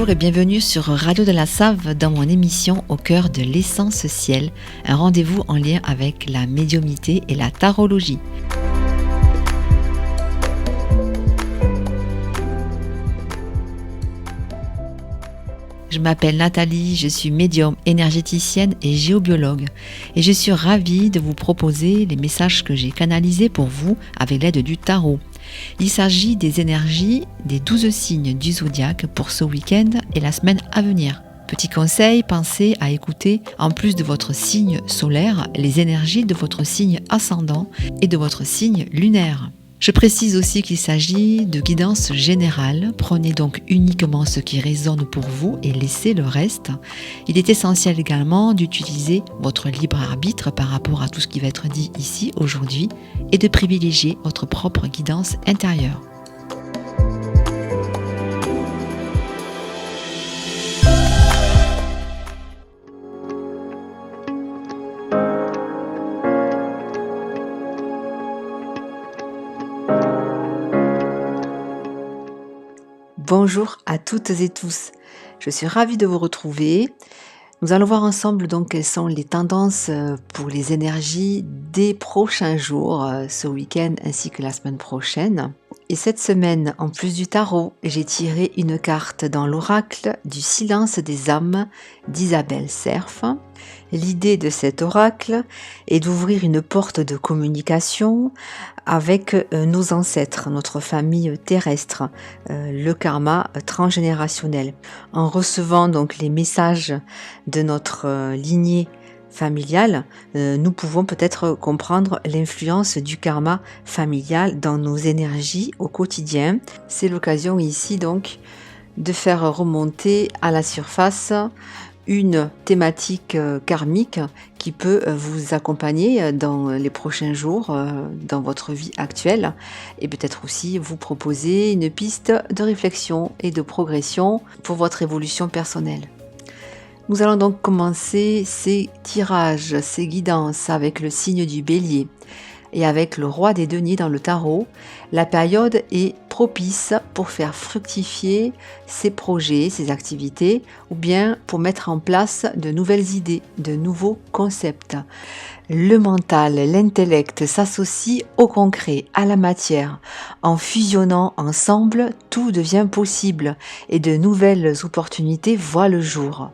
Bonjour et bienvenue sur Radio de la Save dans mon émission Au cœur de l'essence ciel, un rendez-vous en lien avec la médiumnité et la tarologie. Je m'appelle Nathalie, je suis médium, énergéticienne et géobiologue et je suis ravie de vous proposer les messages que j'ai canalisés pour vous avec l'aide du tarot. Il s'agit des énergies des 12 signes du zodiaque pour ce week-end et la semaine à venir. Petit conseil, pensez à écouter, en plus de votre signe solaire, les énergies de votre signe ascendant et de votre signe lunaire. Je précise aussi qu'il s'agit de guidance générale. Prenez donc uniquement ce qui résonne pour vous et laissez le reste. Il est essentiel également d'utiliser votre libre arbitre par rapport à tout ce qui va être dit ici aujourd'hui et de privilégier votre propre guidance intérieure. Bonjour à toutes et tous, je suis ravie de vous retrouver. Nous allons voir ensemble donc quelles sont les tendances pour les énergies des prochains jours, ce week-end ainsi que la semaine prochaine. Et cette semaine, en plus du tarot, j'ai tiré une carte dans l'oracle du silence des âmes d'Isabelle Serf. L'idée de cet oracle est d'ouvrir une porte de communication avec nos ancêtres, notre famille terrestre, le karma transgénérationnel. En recevant donc les messages de notre lignée familiale, nous pouvons peut-être comprendre l'influence du karma familial dans nos énergies au quotidien. C'est l'occasion ici donc de faire remonter à la surface une thématique karmique qui peut vous accompagner dans les prochains jours, dans votre vie actuelle, et peut-être aussi vous proposer une piste de réflexion et de progression pour votre évolution personnelle. Nous allons donc commencer ces tirages, ces guidances avec le signe du Bélier. Et avec le roi des deniers dans le tarot, la période est propice pour faire fructifier ses projets, ses activités, ou bien pour mettre en place de nouvelles idées, de nouveaux concepts. Le mental, l'intellect s'associent au concret, à la matière. En fusionnant ensemble, tout devient possible et de nouvelles opportunités voient le jour.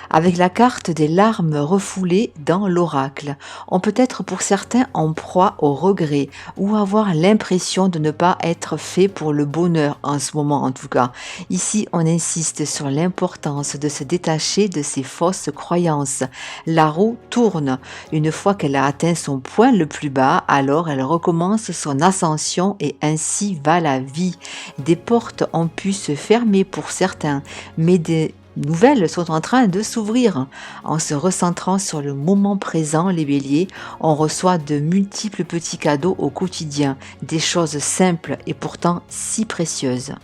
Avec la carte des larmes refoulées dans l'oracle, on peut être pour certains en proie au regret ou avoir l'impression de ne pas être fait pour le bonheur en ce moment en tout cas. Ici, on insiste sur l'importance de se détacher de ces fausses croyances. La roue tourne. Une fois qu'elle a atteint son point le plus bas, alors elle recommence son ascension et ainsi va la vie. Des portes ont pu se fermer pour certains, mais des nouvelles sont en train de s'ouvrir. En se recentrant sur le moment présent, les béliers, on reçoit de multiples petits cadeaux au quotidien, des choses simples et pourtant si précieuses.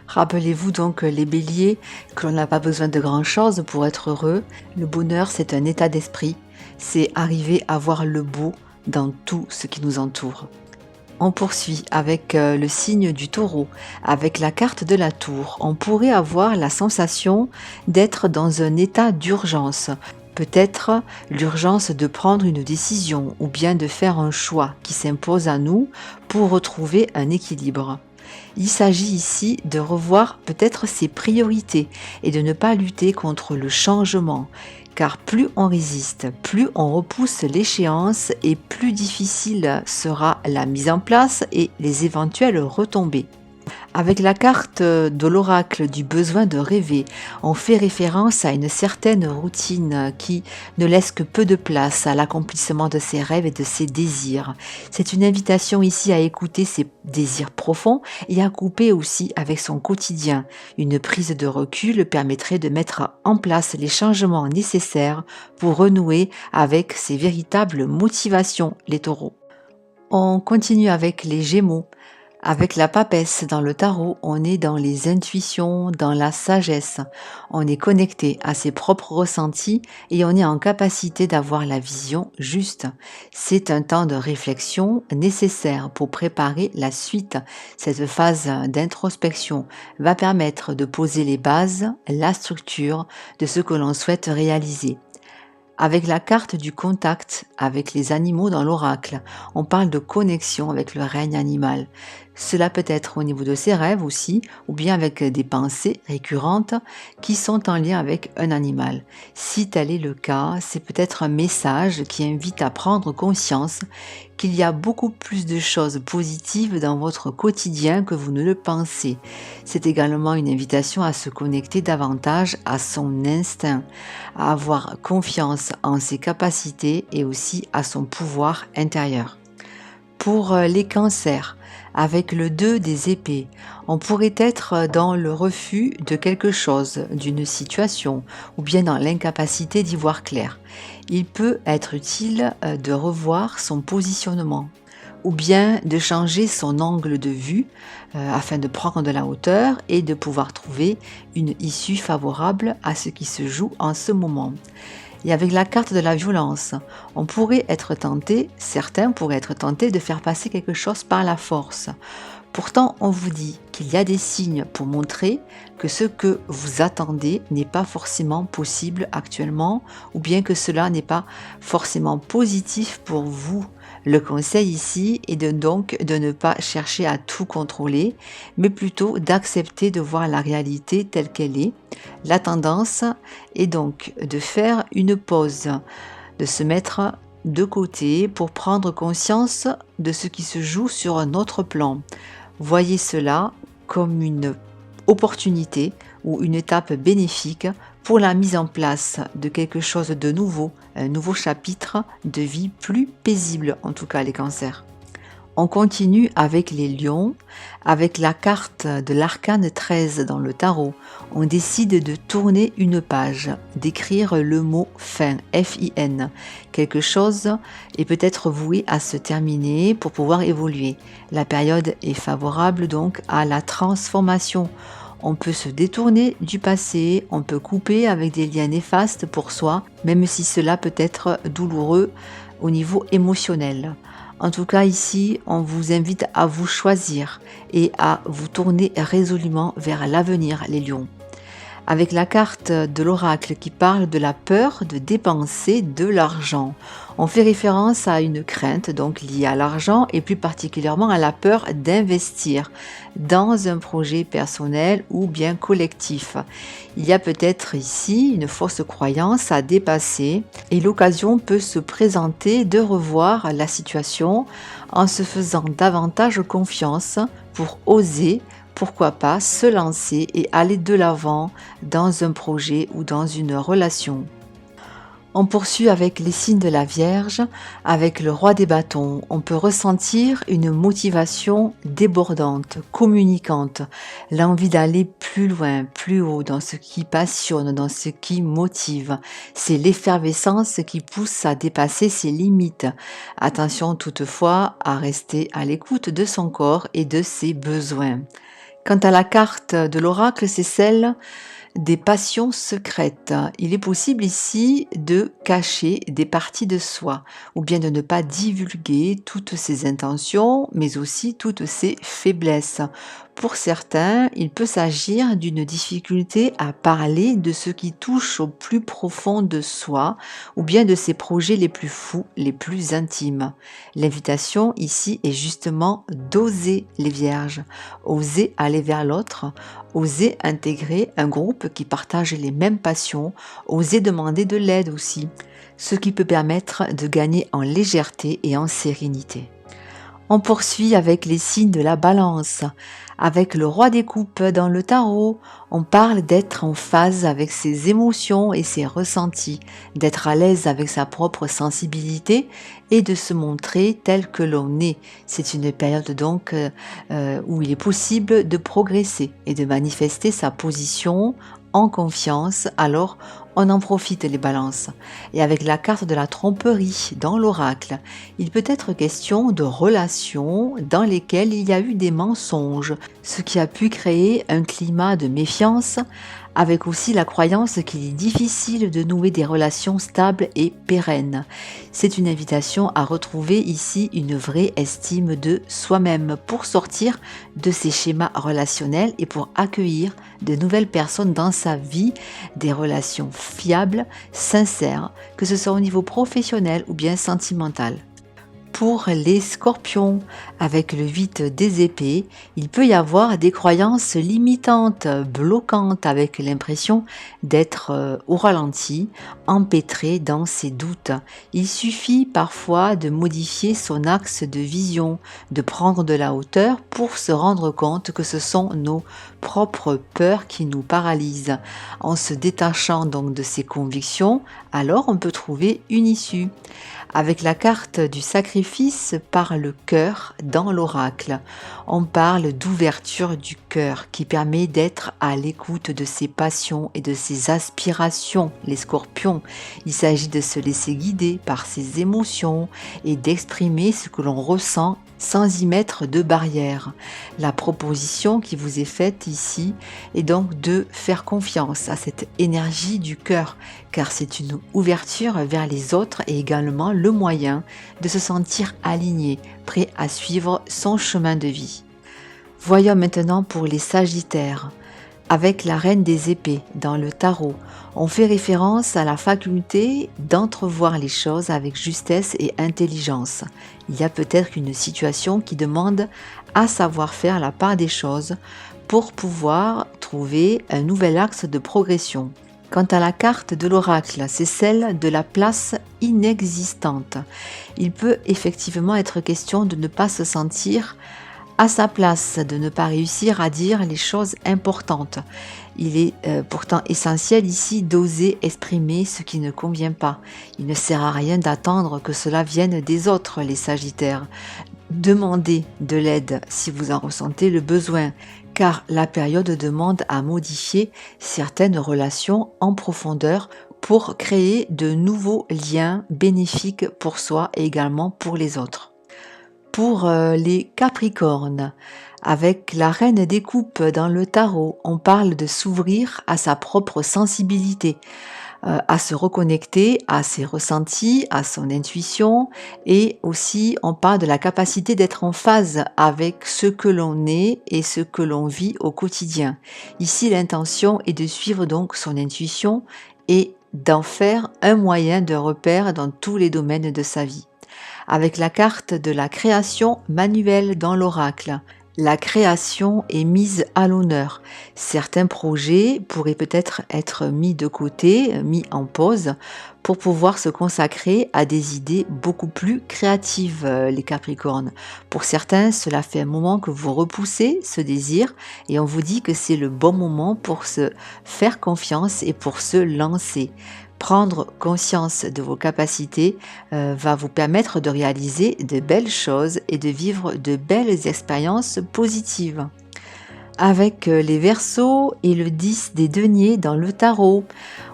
Rappelez-vous donc les béliers que l'on n'a pas besoin de grand-chose pour être heureux. Le bonheur, c'est un état d'esprit, c'est arriver à voir le beau dans tout ce qui nous entoure. On poursuit avec le signe du taureau, avec la carte de la tour. On pourrait avoir la sensation d'être dans un état d'urgence. Peut-être l'urgence de prendre une décision ou bien de faire un choix qui s'impose à nous pour retrouver un équilibre. Il s'agit ici de revoir peut-être ses priorités et de ne pas lutter contre le changement. Car plus on résiste, plus on repousse l'échéance et plus difficile sera la mise en place et les éventuelles retombées. Avec la carte de l'oracle du besoin de rêver, on fait référence à une certaine routine qui ne laisse que peu de place à l'accomplissement de ses rêves et de ses désirs. C'est une invitation ici à écouter ses désirs profonds et à couper aussi avec son quotidien. Une prise de recul permettrait de mettre en place les changements nécessaires pour renouer avec ses véritables motivations, les taureaux. On continue avec les Gémeaux, Avec la papesse dans le tarot, on est dans les intuitions, dans la sagesse. On est connecté à ses propres ressentis et on est en capacité d'avoir la vision juste. C'est un temps de réflexion nécessaire pour préparer la suite. Cette phase d'introspection va permettre de poser les bases, la structure de ce que l'on souhaite réaliser. Avec la carte du contact avec les animaux dans l'oracle, on parle de connexion avec le règne animal. Cela peut être au niveau de ses rêves aussi, ou bien avec des pensées récurrentes qui sont en lien avec un animal. Si tel est le cas, c'est peut-être un message qui invite à prendre conscience qu'il y a beaucoup plus de choses positives dans votre quotidien que vous ne le pensez. C'est également une invitation à se connecter davantage à son instinct, à avoir confiance en ses capacités et aussi à son pouvoir intérieur. Pour les cancers, avec le 2 des épées, on pourrait être dans le refus de quelque chose, d'une situation, ou bien dans l'incapacité d'y voir clair. Il peut être utile de revoir son positionnement, ou bien de changer son angle de vue afin de prendre de la hauteur et de pouvoir trouver une issue favorable à ce qui se joue en ce moment. Et avec la carte de la violence, on pourrait être tenté, certains pourraient être tentés de faire passer quelque chose par la force. Pourtant, on vous dit qu'il y a des signes pour montrer que ce que vous attendez n'est pas forcément possible actuellement, ou bien que cela n'est pas forcément positif pour vous. Le conseil ici est donc de ne pas chercher à tout contrôler, mais plutôt d'accepter de voir la réalité telle qu'elle est. La tendance est donc de faire une pause, de se mettre de côté pour prendre conscience de ce qui se joue sur un autre plan. Voyez cela comme une opportunité ou une étape bénéfique pour la mise en place de quelque chose de nouveau, un nouveau chapitre de vie plus paisible, en tout cas les cancers. On continue avec les lions, avec la carte de l'arcane 13 dans le tarot. On décide de tourner une page, d'écrire le mot fin, F-I-N. Quelque chose est peut-être voué à se terminer pour pouvoir évoluer. La période est favorable donc à la transformation. On peut se détourner du passé, on peut couper avec des liens néfastes pour soi, même si cela peut être douloureux au niveau émotionnel. En tout cas ici, on vous invite à vous choisir et à vous tourner résolument vers l'avenir, les lions. Avec la carte de l'oracle qui parle de la peur de dépenser de l'argent. On fait référence à une crainte donc liée à l'argent et plus particulièrement à la peur d'investir dans un projet personnel ou bien collectif. Il y a peut-être ici une fausse croyance à dépasser et l'occasion peut se présenter de revoir la situation en se faisant davantage confiance pour oser, pourquoi pas, se lancer et aller de l'avant dans un projet ou dans une relation. On poursuit avec les signes de la Vierge, avec le roi des bâtons. On peut ressentir une motivation débordante, communicante, l'envie d'aller plus loin, plus haut dans ce qui passionne, dans ce qui motive. C'est l'effervescence qui pousse à dépasser ses limites. Attention toutefois à rester à l'écoute de son corps et de ses besoins. Quant à la carte de l'oracle, c'est celle des passions secrètes. Il est possible ici de cacher des parties de soi ou bien de ne pas divulguer toutes ses intentions mais aussi toutes ses faiblesses. Pour certains, il peut s'agir d'une difficulté à parler de ce qui touche au plus profond de soi ou bien de ses projets les plus fous, les plus intimes. L'invitation ici est justement d'oser les vierges, oser aller vers l'autre, oser intégrer un groupe qui partage les mêmes passions, oser demander de l'aide aussi, ce qui peut permettre de gagner en légèreté et en sérénité. On poursuit avec les signes de la balance. Avec le roi des coupes dans le tarot, on parle d'être en phase avec ses émotions et ses ressentis, d'être à l'aise avec sa propre sensibilité et de se montrer tel que l'on est. C'est une période donc où il est possible de progresser et de manifester sa position en confiance. Alors On en profite les balances. Et avec la carte de la tromperie dans l'oracle, il peut être question de relations dans lesquelles il y a eu des mensonges, ce qui a pu créer un climat de méfiance, avec aussi la croyance qu'il est difficile de nouer des relations stables et pérennes. C'est une invitation à retrouver ici une vraie estime de soi-même pour sortir de ces schémas relationnels et pour accueillir de nouvelles personnes dans sa vie, des relations fiables, sincères, que ce soit au niveau professionnel ou bien sentimental. Pour les scorpions, avec le 8 des épées, il peut y avoir des croyances limitantes, bloquantes, avec l'impression d'être au ralenti, empêtré dans ses doutes. Il suffit parfois de modifier son axe de vision, de prendre de la hauteur pour se rendre compte que ce sont nos propres peurs qui nous paralysent. En se détachant donc de ses convictions, alors on peut trouver une issue. Avec la carte du sacrifice par le cœur dans l'oracle, on parle d'ouverture du cœur qui permet d'être à l'écoute de ses passions et de ses aspirations, les scorpions. Il s'agit de se laisser guider par ses émotions et d'exprimer ce que l'on ressent sans y mettre de barrière. La proposition qui vous est faite ici est donc de faire confiance à cette énergie du cœur, car c'est une ouverture vers les autres et également le moyen de se sentir aligné, prêt à suivre son chemin de vie. Voyons maintenant pour les Sagittaires. Avec la reine des épées dans le tarot, on fait référence à la faculté d'entrevoir les choses avec justesse et intelligence. Il y a peut-être une situation qui demande à savoir faire la part des choses pour pouvoir trouver un nouvel axe de progression. Quant à la carte de l'oracle, c'est celle de la place inexistante. Il peut effectivement être question de ne pas se sentir à sa place, de ne pas réussir à dire les choses importantes. Il est pourtant essentiel ici d'oser exprimer ce qui ne convient pas. Il ne sert à rien d'attendre que cela vienne des autres, les Sagittaires. Demandez de l'aide si vous en ressentez le besoin, car la période demande à modifier certaines relations en profondeur pour créer de nouveaux liens bénéfiques pour soi et également pour les autres. Pour les Capricornes, avec la reine des coupes dans le tarot, on parle de s'ouvrir à sa propre sensibilité, à se reconnecter à ses ressentis, à son intuition, et aussi on parle de la capacité d'être en phase avec ce que l'on est et ce que l'on vit au quotidien. Ici, l'intention est de suivre donc son intuition et d'en faire un moyen de repère dans tous les domaines de sa vie. Avec la carte de la création manuelle dans l'oracle, la création est mise à l'honneur. Certains projets pourraient peut-être être mis de côté, mis en pause, pour pouvoir se consacrer à des idées beaucoup plus créatives, les Capricornes. Pour certains, cela fait un moment que vous repoussez ce désir et on vous dit que c'est le bon moment pour se faire confiance et pour se lancer. Prendre conscience de vos capacités va vous permettre de réaliser de belles choses et de vivre de belles expériences positives. Avec les Verseaux et le 10 des deniers dans le tarot,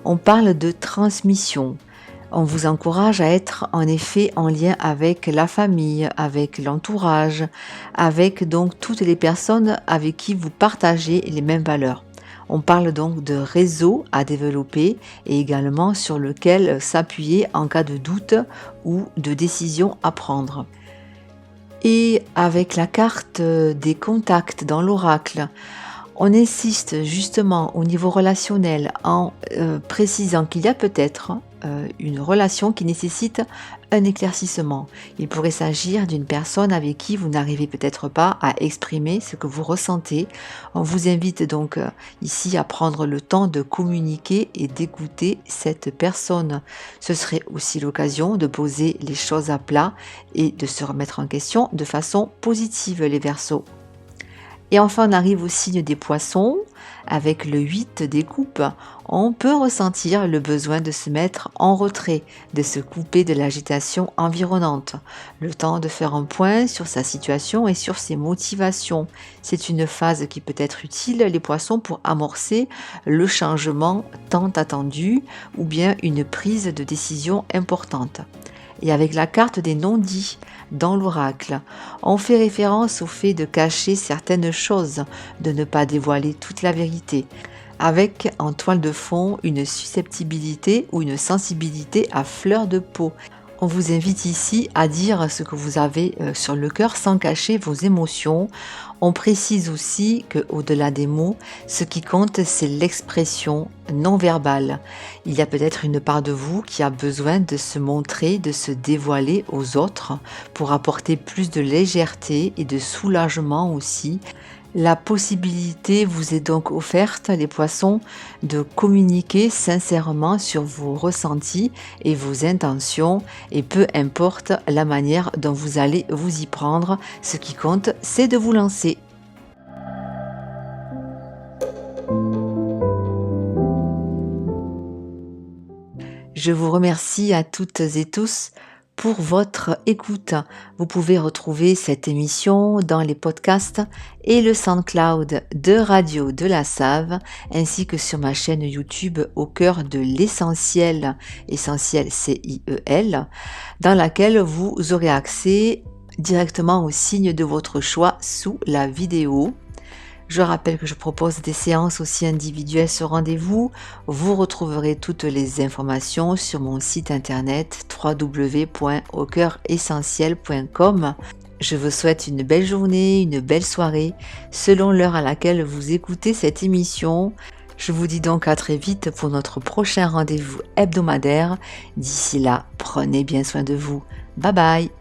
on parle de transmission. On vous encourage à être en effet en lien avec la famille, avec l'entourage, avec donc toutes les personnes avec qui vous partagez les mêmes valeurs. On parle donc de réseau à développer et également sur lequel s'appuyer en cas de doute ou de décision à prendre. Et avec la carte des contacts dans l'oracle, on insiste justement au niveau relationnel en précisant qu'il y a peut-être une relation qui nécessite un éclaircissement. Il pourrait s'agir d'une personne avec qui vous n'arrivez peut-être pas à exprimer ce que vous ressentez. On vous invite donc ici à prendre le temps de communiquer et d'écouter cette personne. Ce serait aussi l'occasion de poser les choses à plat et de se remettre en question de façon positive, les Verseaux. Et enfin, on arrive au signe des Poissons, avec le 8 des coupes, on peut ressentir le besoin de se mettre en retrait, de se couper de l'agitation environnante, le temps de faire un point sur sa situation et sur ses motivations. C'est une phase qui peut être utile, les poissons, pour amorcer le changement tant attendu ou bien une prise de décision importante. Et avec la carte des non-dits dans l'oracle, on fait référence au fait de cacher certaines choses, de ne pas dévoiler toute la vérité, avec en toile de fond une susceptibilité ou une sensibilité à fleur de peau. On vous invite ici à dire ce que vous avez sur le cœur sans cacher vos émotions. On précise aussi qu'au-delà des mots, ce qui compte, c'est l'expression non verbale. Il y a peut-être une part de vous qui a besoin de se montrer, de se dévoiler aux autres pour apporter plus de légèreté et de soulagement aussi. La possibilité vous est donc offerte, les poissons, de communiquer sincèrement sur vos ressentis et vos intentions, et peu importe la manière dont vous allez vous y prendre, ce qui compte, c'est de vous lancer. Je vous remercie à toutes et tous pour votre écoute. Vous pouvez retrouver cette émission dans les podcasts et le SoundCloud de Radio de la Save, ainsi que sur ma chaîne YouTube Au cœur de l'essentiel, essentiel CIEL, dans laquelle vous aurez accès directement au signe de votre choix sous la vidéo. Je rappelle que je propose des séances aussi individuelles sur rendez-vous. Vous retrouverez toutes les informations sur mon site internet www.aucoeuressentiel.com. Je vous souhaite une belle journée, une belle soirée, selon l'heure à laquelle vous écoutez cette émission. Je vous dis donc à très vite pour notre prochain rendez-vous hebdomadaire. D'ici là, prenez bien soin de vous. Bye bye!